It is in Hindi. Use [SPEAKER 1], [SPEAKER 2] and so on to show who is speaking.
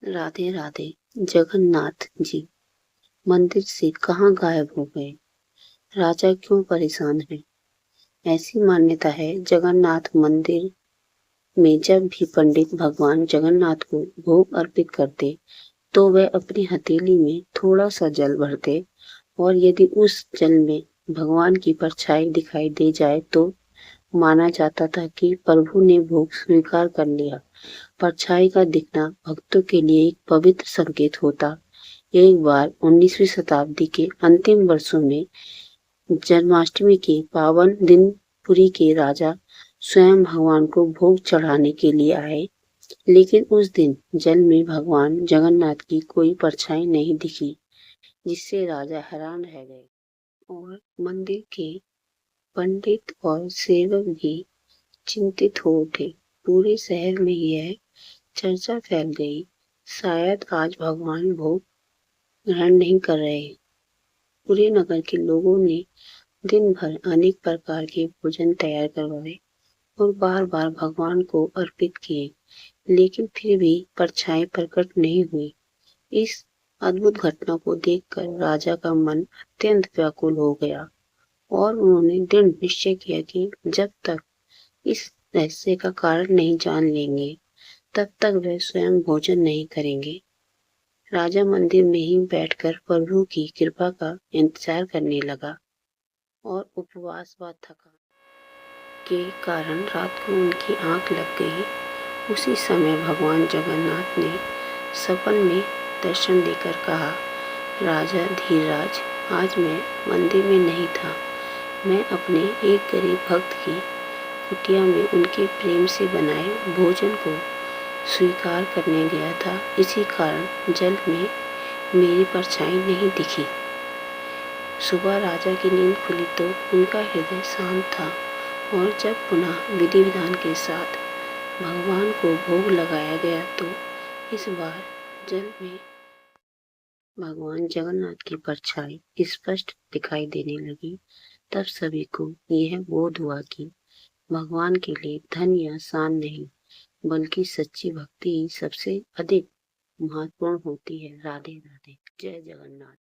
[SPEAKER 1] राधे राधे। जगन्नाथ जी मंदिर से कहाँ गायब हो गए? राजा क्यों परेशान है? ऐसी मान्यता है जगन्नाथ मंदिर में जब भी पंडित भगवान जगन्नाथ को भोग अर्पित करते तो वह अपनी हथेली में थोड़ा सा जल भरते और यदि उस जल में भगवान की परछाई दिखाई दे जाए तो माना जाता था कि प्रभु ने भोग स्वीकार कर लिया। परछाई का दिखना भक्तों के लिए एक पवित्र संकेत होता। एक बार 19वीं शताब्दी के अंतिम वर्षों में जन्माष्टमी के पावन दिन पुरी के राजा स्वयं भगवान को भोग चढ़ाने के लिए आए, लेकिन उस दिन जल में भगवान जगन्नाथ की कोई परछाई नहीं दिखी, जिससे राजा हैरान रह गए और मंदिर के पंडित और सेवक भी चिंतित हो उठे। पूरे शहर में यह चर्चा फैल गई, शायद आज भगवान भोग ग्रहण नहीं कर रहे। पूरे नगर के लोगों ने दिन भर अनेक प्रकार के भोजन तैयार करवाए और बार बार भगवान को अर्पित किए, लेकिन फिर भी परछाई प्रकट नहीं हुई। इस अद्भुत घटना को देखकर राजा का मन अत्यंत व्याकुल हो गया और उन्होंने दृढ़ निश्चय किया कि जब तक इस रहस्य का कारण नहीं जान लेंगे, तब तक वह स्वयं भोजन नहीं करेंगे। राजा मंदिर में ही बैठकर प्रभु की कृपा का इंतजार करने लगा और उपवास व थकान के कारण रात को उनकी आंख लग गई। उसी समय भगवान जगन्नाथ ने सपन में दर्शन देकर कहा, राजा धीरज, आज मैं मंदिर में नहीं था। मैं अपने एक गरीब भक्त की कुटिया में उनके प्रेम से बनाए भोजन को स्वीकार करने गया था। इसी कारण जल में मेरी परछाई नहीं दिखी। सुबह राजा की नींद खुली तो उनका हृदय शांत था और जब पुनः विधि विधान के साथ भगवान को भोग लगाया गया तो इस बार जल में भगवान जगन्नाथ की परछाई स्पष्ट दिखाई देने लगी। तब सभी को यह बोध हुआ कि भगवान के लिए धन या शान नहीं, बल्कि सच्ची भक्ति ही सबसे अधिक महत्वपूर्ण होती है। राधे राधे। जय जगन्नाथ।